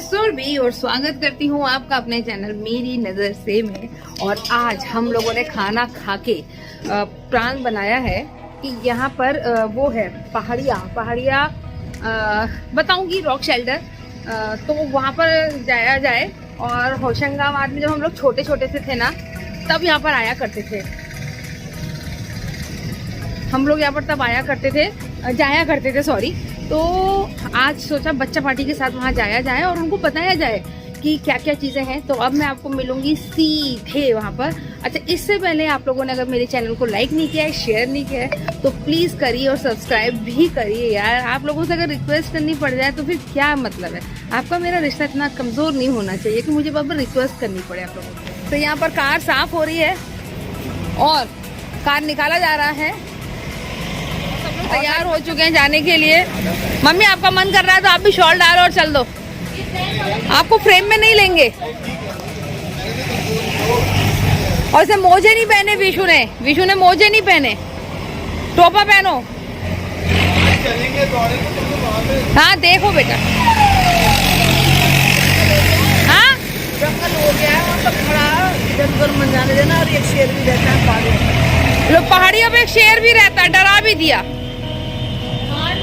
सुरभि और स्वागत करती हूँ आपका अपने चैनल मेरी नज़र से में। और आज हम लोगों ने खाना खा के प्लान बनाया है कि यहाँ पर वो है पहाड़िया बताऊंगी रॉक शेल्टर, तो वहाँ पर जाया जाए। और होशंगाबाद में जब हम लोग छोटे छोटे से थे ना, तब यहाँ पर आया करते थे हम लोग, यहाँ पर तब जाया करते थे सॉरी। तो आज सोचा बच्चा पार्टी के साथ वहाँ जाया जाए और उनको बताया जाए कि क्या क्या चीज़ें हैं। तो अब मैं आपको मिलूंगी सीधे वहाँ पर। अच्छा, इससे पहले आप लोगों ने अगर मेरे चैनल को लाइक नहीं किया है, शेयर नहीं किया है, तो प्लीज़ करिए और सब्सक्राइब भी करिए यार। आप लोगों से अगर रिक्वेस्ट करनी पड़ जाए तो फिर क्या मतलब है। आपका मेरा रिश्ता इतना कमज़ोर नहीं होना चाहिए कि मुझे बार रिक्वेस्ट करनी पड़े आप लोगों को। तो यहाँ पर कार साफ हो रही है और कार निकाला जा रहा है। तैयार हो चुके हैं जाने के लिए। मम्मी आपका मन कर रहा है तो आप भी शॉल डालो और चल दो। आपको फ्रेम में नहीं लेंगे। और इसे मोजे नहीं पहने विशु ने मोजे नहीं पहने। टोपा पहनो। हाँ देखो बेटा, हाँ जंगल हो गया है और सब खड़ा जंगल में जाने देना। और एक शेर भी रहता है लोग पहाड़ियों पे, एक शेर भी रहता है, डरा भी दिया।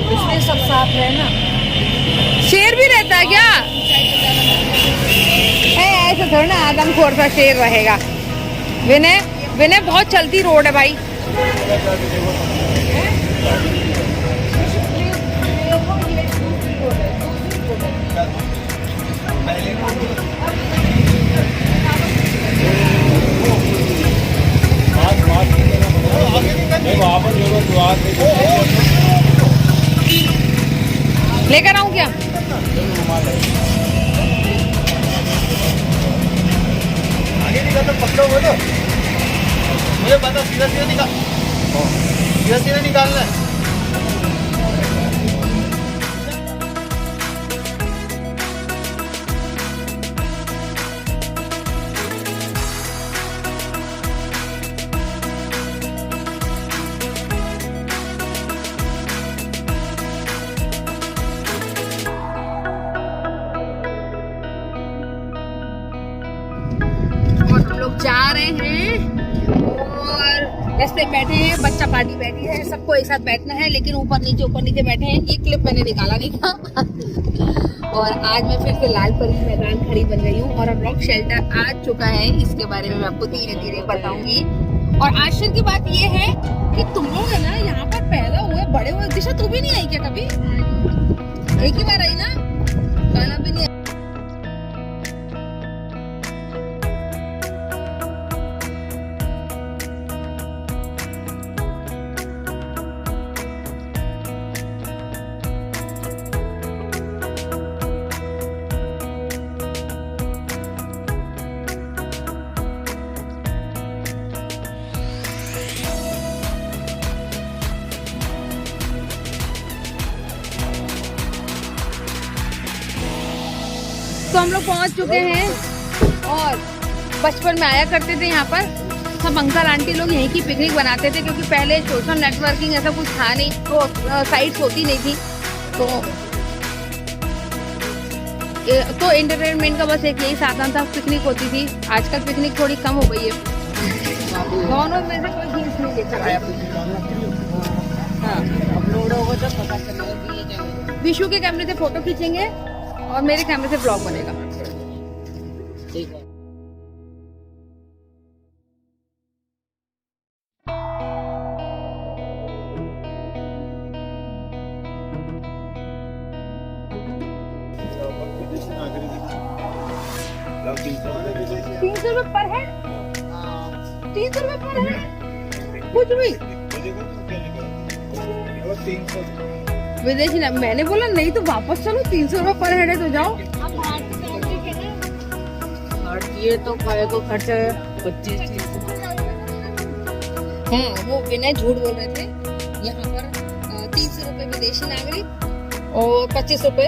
इसमें सब साफ है ना। शेर भी रहता है क्या? ऐसा थोड़ा ना आदमखोर सा शेर रहेगा। विनय बहुत चलती रोड है भाई। लेकर आऊं क्या? आगे निकाल तो पकड़ो बोलो, मुझे पता। सीधा सीधा निकालना है। जा रहे हैं और रास्ते में बैठे हैं, बच्चा पार्टी बैठी है, सबको एक साथ बैठना है, लेकिन ऊपर नीचे बैठे हैं। ये क्लिप मैंने निकाला नहीं था। और आज मैं फिर से लाल परी मैदान खड़ी बन गई हूँ और अब रॉक शेल्टर आ चुका है। इसके बारे में मैं आपको धीरे धीरे बताऊंगी। और आश्चर्य की बात ये है कि तुम लोग है ना यहाँ पर पैदा हुए बड़े हुए। दिशा तू भी नहीं आई क्या कभी? एक ही बार आई ना, गाना भी नहीं। तो हम लोग पहुंच चुके हैं और बचपन में आया करते थे यहाँ पर। सब अंकल आंटी लोग यहीं की पिकनिक बनाते थे, क्योंकि पहले सोशल नेटवर्किंग ऐसा कुछ था नहीं, तो साइट्स होती नहीं थी। तो एंटरटेनमेंट का बस एक यही साधन था, पिकनिक होती थी। आजकल पिकनिक थोड़ी कम हो गई है। दोनों में से कोई हिंस नहीं लेकर आया। हाँ, अपलोड होगा तो पता चलेगा। विशु के कैमरे से फोटो खींचेंगे और मेरे कैमरे से ब्लॉग बनेगा। ठीक है। ₹300 पर है। 300 रुपए पर है कुछ भी। विदेशी ना, मैंने बोला नहीं तो वापस चलो। 300 रुपए पर हेड है तो जाओ। ये तो खाए को खर्चा 25-30। हाँ, वो विनय झूठ बोल रहे थे। यहाँ पर 300 रुपए विदेशी नागरिक और 25 रुपए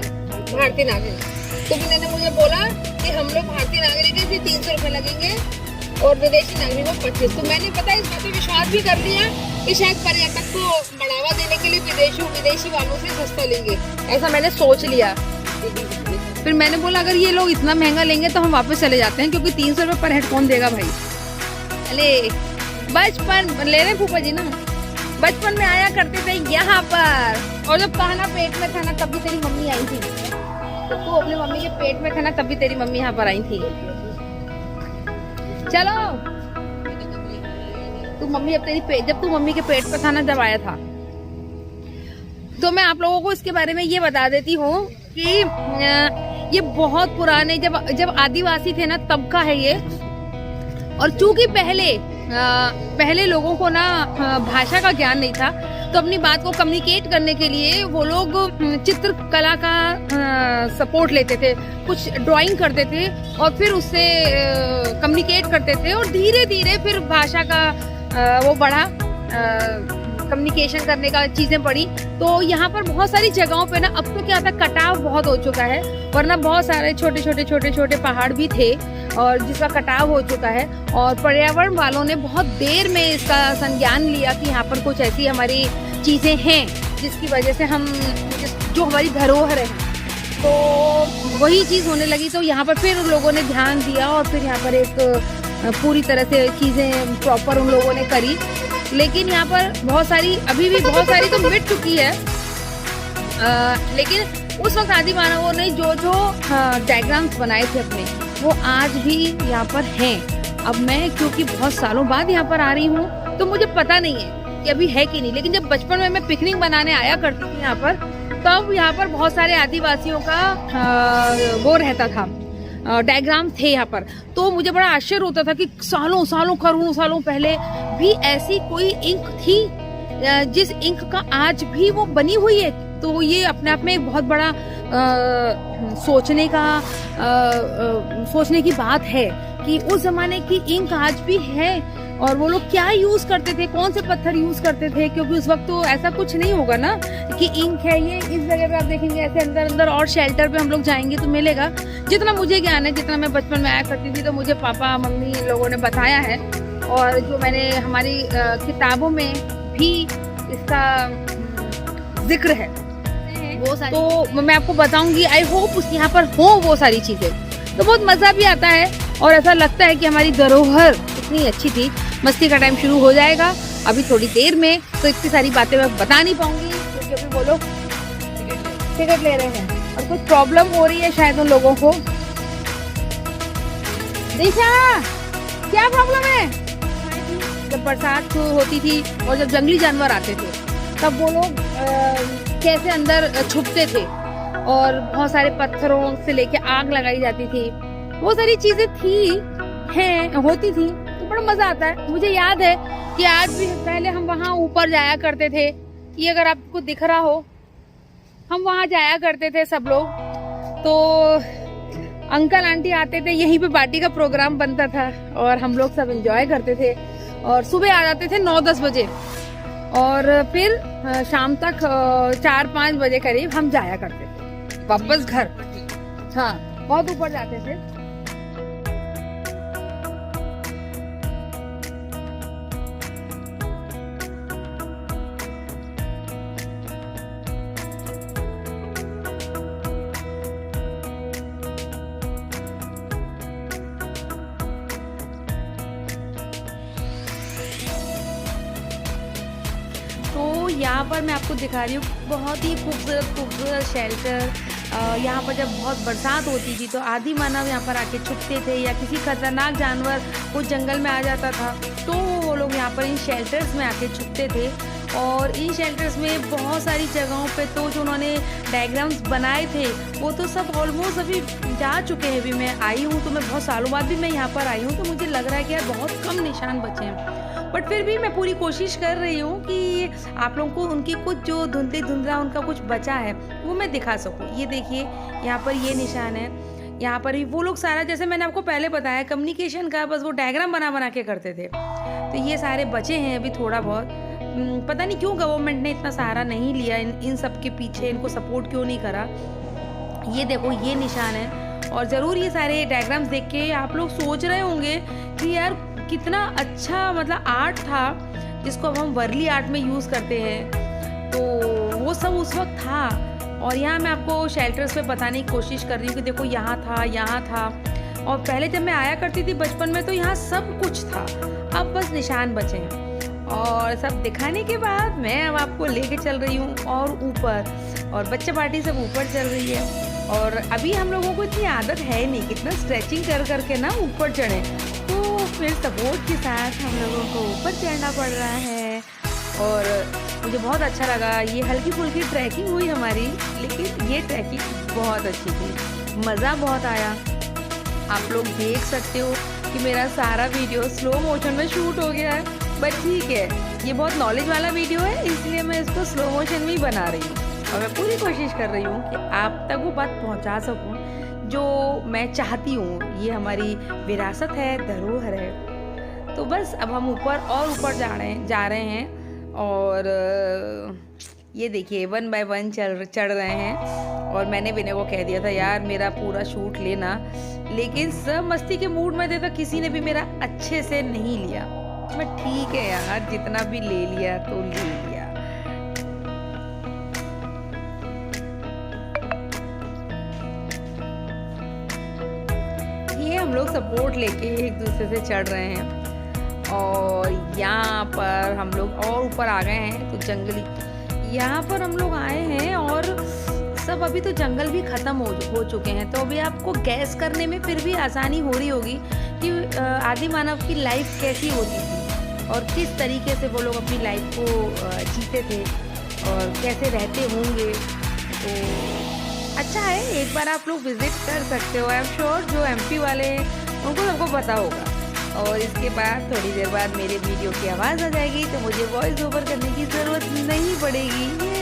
भारतीय नागरिक। तो विनय ने मुझे बोला कि हम लोग भारतीय नागरिक हैं, फिर 300 रुपए लगेंगे और विदेशी नागरिक को 25। तो मैंने पता है इस बात पर विश्वास भी कर लिया कि शायद पर्यटक को बढ़ावा देने के लिए विदेशी वालों से सस्ता लेंगे, ऐसा मैंने सोच लिया। फिर मैंने बोला अगर ये लोग इतना महंगा लेंगे तो हम वापस चले जाते हैं, क्योंकि 300 रुपये पर हेड कौन देगा भाई। अरे बचपन ले रहे फूफा जी ना, बचपन में आया करते थे यहाँ पर, और जब खाना पेट में था ना तब भी तेरी मम्मी आई थी, तो तू अपनी मम्मी के पेट में था ना तब भी तेरी मम्मी यहाँ पर आई थी। चलो तू मम्मी जब तू मम्मी के पेट पे था ना जब आया था। तो मैं आप लोगों को इसके बारे में ये बता देती हूँ कि ये बहुत पुराने जब आदिवासी थे ना तब का है ये। और चूंकि पहले लोगों को ना भाषा का ज्ञान नहीं था, तो अपनी बात को कम्युनिकेट करने के लिए वो लोग चित्रकला का सपोर्ट लेते थे, कुछ ड्राइंग करते थे और फिर उससे कम्युनिकेट करते थे, और धीरे धीरे फिर भाषा का वो बढ़ा, कम्युनिकेशन करने का चीजें पड़ी। तो यहाँ पर बहुत सारी जगहों पे ना अब तो क्या था, कटाव बहुत हो चुका है, वरना बहुत सारे छोटे छोटे पहाड़ भी थे और जिसका कटाव हो चुका है। और पर्यावरण वालों ने बहुत देर में इसका संज्ञान लिया कि यहाँ पर कुछ ऐसी हमारी चीजें हैं जिसकी वजह से हम जो हमारी धरोहर है, तो वही चीज होने लगी। तो यहाँ पर फिर लोगों ने ध्यान दिया और फिर यहाँ पर एक पूरी तरह से चीजें प्रॉपर उन लोगों ने करी। लेकिन यहाँ पर अभी भी बहुत सारी तो मिट चुकी है, लेकिन उस वक्त आदि मानवों ने जो डायग्राम्स बनाए थे अपने, वो आज भी यहाँ पर हैं। अब मैं क्योंकि बहुत सालों बाद यहाँ पर आ रही हूँ तो मुझे पता नहीं है कि अभी है कि नहीं, लेकिन जब बचपन में मैं पिकनिक बनाने आया करती थी यहाँ पर, तब यहाँ पर बहुत सारे आदिवासियों का वो रहता था, डायग्राम थे यहाँ पर। तो मुझे बड़ा आश्चर्य होता था कि सालों करोड़ों सालों पहले भी ऐसी कोई इंक थी जिस इंक का आज भी वो बनी हुई है। तो ये अपने आप में एक बहुत बड़ा सोचने की बात है कि उस जमाने की इंक आज भी है, और वो लोग क्या यूज करते थे, कौन से पत्थर यूज करते थे, क्योंकि उस वक्त तो ऐसा कुछ नहीं होगा ना कि इंक है ये इस जगह पे आप देखेंगे ऐसे अंदर और शेल्टर पे हम लोग जाएंगे तो मिलेगा। जितना मुझे ज्ञान है, जितना मैं बचपन में आया करती थी, तो मुझे पापा मम्मी इन लोगों ने बताया है, और जो मैंने हमारी किताबों में भी इसका जिक्र है वो सारी, तो मैं आपको बताऊंगी। आई होप यहाँ पर हो वो सारी चीजें, तो बहुत मजा भी आता है और ऐसा लगता है कि हमारी धरोहर इतनी अच्छी थी। मस्ती का टाइम शुरू हो जाएगा अभी थोड़ी देर में, तो इतनी सारी बातें मैं बता नहीं पाऊंगी क्योंकि अभी वो लोग टिकट ले रहे हैं और कुछ प्रॉब्लम हो रही है शायद उन लोगों को। दिशा, क्या प्रॉब्लम है? जब बरसात होती थी और जब जंगली जानवर आते थे तब वो लोग कैसे अंदर छुपते थे, और बहुत सारे पत्थरों से लेके आग लगाई जाती थी, वो सारी चीजें होती थी, तो बड़ा मजा आता है। मुझे याद है कि आज भी पहले हम वहाँ ऊपर जाया करते थे, ये अगर आपको दिख रहा हो, हम वहाँ जाया करते थे सब लोग। तो अंकल आंटी आते थे, यहीं पे पार्टी का प्रोग्राम बनता था और हम लोग सब एंजॉय करते थे, और सुबह आ जाते थे 9-10 बजे, और फिर शाम तक 4-5 बजे करीब हम जाया करते थे वापस घर। हाँ, बहुत ऊपर जाते थे। तो यहाँ पर मैं आपको दिखा रही हूँ बहुत ही खूबसूरत शेल्टर। यहाँ पर जब बहुत बरसात होती थी तो आदि मानव यहाँ पर आके छुपते थे, या किसी खतरनाक जानवर कुछ जंगल में आ जाता था तो वो लोग यहाँ पर इन शेल्टर्स में आके छुपते थे। और इन शेल्टर्स में बहुत सारी जगहों पे तो जो उन्होंने डायग्राम्स बनाए थे वो तो सब ऑलमोस्ट अभी जा चुके हैं। अभी मैं आई हूँ तो मैं बहुत सालों बाद भी मैं यहाँ पर आई हूँ, तो मुझे लग रहा है कि यार बहुत कम निशान बचे हैं, बट फिर भी मैं पूरी कोशिश कर रही हूँ कि आप लोगों को उनकी कुछ जो धुंधला उनका कुछ बचा है वो मैं दिखा सकूँ। ये देखिए यहाँ पर ये निशान है, यहाँ पर भी वो लोग सारा, जैसे मैंने आपको पहले बताया, कम्युनिकेशन का बस वो डायग्राम बना के करते थे। तो ये सारे बचे हैं अभी थोड़ा बहुत, पता नहीं क्यों गवर्नमेंट ने इतना सहारा नहीं लिया इन सब के पीछे, इनको सपोर्ट क्यों नहीं करा। ये देखो ये निशान है, और ज़रूर ये सारे डायग्राम्स देख के आप लोग सोच रहे होंगे कि यार कितना अच्छा मतलब आर्ट था जिसको अब हम वर्ली आर्ट में यूज़ करते हैं। तो वो सब उस वक्त था, और यहाँ मैं आपको शेल्टर्स पे बताने की कोशिश कर रही हूँ कि देखो यहाँ था। और पहले जब मैं आया करती थी बचपन में तो यहाँ सब कुछ था, अब बस निशान बचे हैं। और सब दिखाने के बाद मैं अब आपको लेके चल रही हूँ और ऊपर, और बच्चा पार्टी सब ऊपर चल रही है। और अभी हम लोगों को इतनी आदत है नहीं, कितना स्ट्रेचिंग कर करके ना ऊपर चढ़े, तो फिर सपोर्ट के साथ हम लोगों को ऊपर चढ़ना पड़ रहा है। और मुझे बहुत अच्छा लगा, ये हल्की फुल्की ट्रैकिंग हुई हमारी, लेकिन ये ट्रैकिंग बहुत अच्छी थी, मज़ा बहुत आया। आप लोग देख सकते हो कि मेरा सारा वीडियो स्लो मोशन में शूट हो गया है, बट ठीक है, ये बहुत नॉलेज वाला वीडियो है, इसलिए मैं इसको स्लो मोशन में ही बना रही हूँ। और मैं पूरी कोशिश कर रही हूँ कि आप तक वो बात पहुँचा सकूँ जो मैं चाहती हूँ। ये हमारी विरासत है, धरोहर है। तो बस अब हम ऊपर और ऊपर जा रहे हैं। और ये देखिए 1 बाय 1 चढ़ रहे हैं। और मैंने विनय को कह दिया था यार मेरा पूरा शूट लेना, लेकिन सब मस्ती के मूड में थे तो किसी ने भी मेरा अच्छे से नहीं लिया। मैं ठीक है यार, जितना भी ले लिया तो ले लिया। ये हम लोग सपोर्ट लेके एक दूसरे से चढ़ रहे हैं। और यहाँ पर हम लोग और ऊपर आ गए हैं, तो जंगली यहाँ पर हम लोग आए हैं। और सब अभी तो जंगल भी ख़त्म हो चुके हैं, तो अभी आपको गैस करने में फिर भी आसानी हो रही होगी कि आदि मानव की लाइफ कैसी होती थी और किस तरीके से वो लोग अपनी लाइफ को जीते थे और कैसे रहते होंगे। तो अच्छा है, एक बार आप लोग विजिट कर सकते हो। आई एम श्योर जो MP वाले हैं उनको सबको पता होगा। और इसके बाद थोड़ी देर बाद मेरे वीडियो की आवाज़ आ जाएगी, तो मुझे वॉइस ओवर करने की ज़रूरत नहीं पड़ेगी।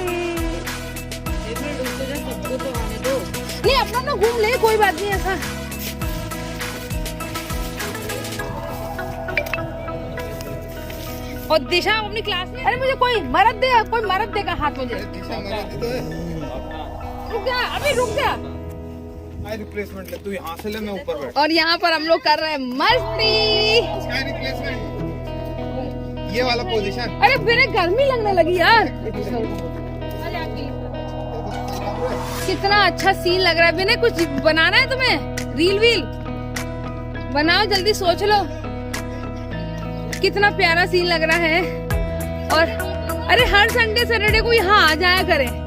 सबको तो आने दो, नहीं अपना घूम ले, कोई बात नहीं ऐसा। और दिशा अपनी क्लास में, अरे मुझे कोई मरद देगा हाथ मुझे। रुक जा, अभी रुक जा। रिप्लेसमेंट ले, तू यहाँ से ले, मैं ऊपर बैठ। और यहाँ पर हम लोग कर रहे हैं मस्ती। रिप्लेसमेंट ये वाला पोजीशन। अरे मेरे गर्मी लगने लगी यार। कितना अच्छा सीन लग रहा है। मैंने कुछ बनाना है तुम्हें, रील बनाओ, जल्दी सोच लो। कितना प्यारा सीन लग रहा है। और अरे हर संडे सैटरडे को यहाँ आ जाया करें।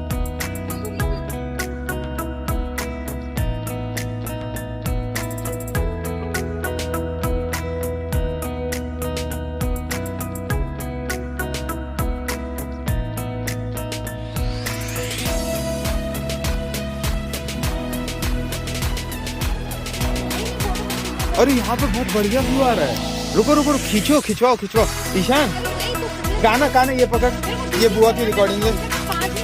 अरे यहाँ पे बहुत बढ़िया व्यू आ रहा है। रुको खिंचवाओ। ईशान गाना ये पकड़, ये बुआ की रिकॉर्डिंग है,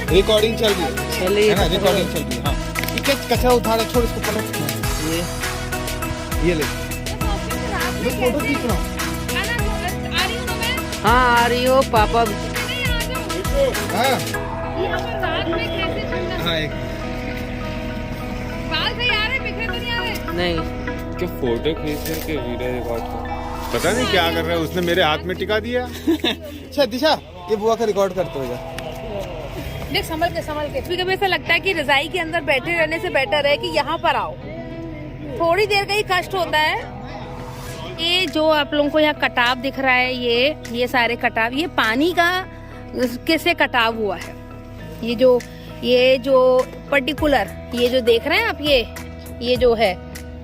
रिकॉर्डिंग चल रही है ना, रिकॉर्डिंग चल रही है। हाँ ठीक है, कचरा उठा रहा, छोड़ इसको, पकड़ ये ले, मैं फोटो खींच रहा हूँ। हाँ आ रही हो पापा। नहीं क्या फोटो खींच के वीडियो रिकॉर्ड कर, पता नहीं क्या कर रहा है, उसने मेरे हाथ में टिका दिया। अच्छा दिशा, ये बुआ का रिकॉर्ड करते हो देख, संभल के। कभी कभी ऐसा लगता है कि रजाई के अंदर बैठे रहने से बेटर है कि यहाँ पर आओ, थोड़ी देर का ही कष्ट होता है। ये जो आप लोगों को यहाँ कटाव दिख रहा है, ये सारे कटाव, ये पानी का कैसे कटाव हुआ है। ये जो पर्टिकुलर ये जो देख रहे हैं आप, ये जो है,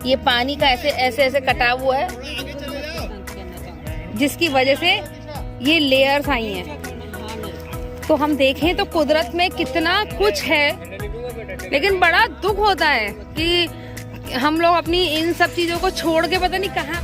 ये पानी का ऐसे कटाव हुआ है, जिसकी वजह से ये लेयर्स आई हैं। तो हम देखें तो कुदरत में कितना कुछ है, लेकिन बड़ा दुख होता है कि हम लोग अपनी इन सब चीजों को छोड़ के पता नहीं कहाँ